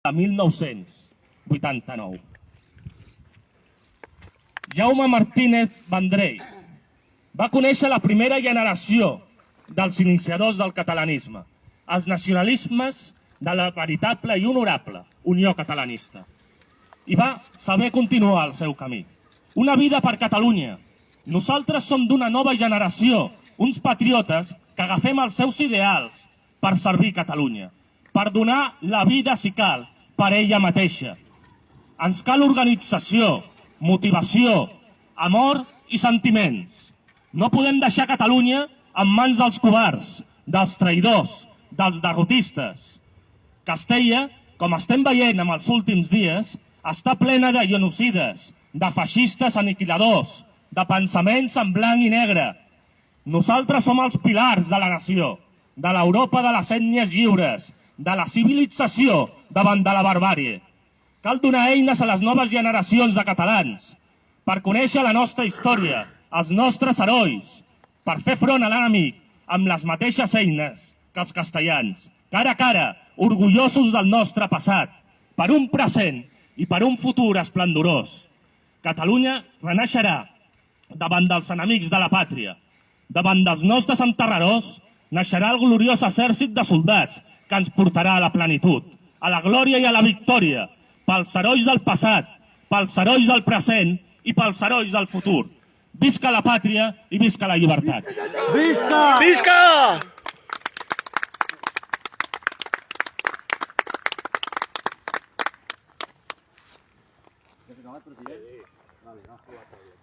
de 1989. Jaume Martínez Vendrell va conèixer la primera generació dels iniciadors del catalanisme, els nacionalismes de la veritable i honorable Unió Catalanista, i va saber continuar el seu camí. Una vida per Catalunya. Nosaltres som d'una nova generació, uns patriotes que agafem els seus ideals per servir Catalunya, per donar la vida, si cal, per ella mateixa. Ens cal organització, motivació, amor i sentiments. No podem deixar Catalunya en mans dels covards, dels traïdors, dels derrotistes. Castella, com estem veient en els últims dies, està plena de genocides, de feixistes aniquiladors, de pensaments en blanc i negre. Nosaltres som els pilars de la nació, de l'Europa de les ètnies lliures, de la civilització davant de la barbàrie. Cal donar eines a les noves generacions de catalans per conèixer la nostra història, els nostres herois, per fer front a l'enemic amb les mateixes eines que els castellans, cara a cara, orgullosos del nostre passat, per un present i per un futur esplendorós. Catalunya renaixerà davant dels enemics de la pàtria. Davant dels nostres enterradors naixerà el gloriós exèrcit de soldats que ens portarà a la plenitud, a la glòria i a la victòria, pels herois del passat, pels herois del present i pels herois del futur. Visca la pàtria i visca la llibertat. Visca! Visca! Ja s'ha acabat, president? Vale, no has provat todavía.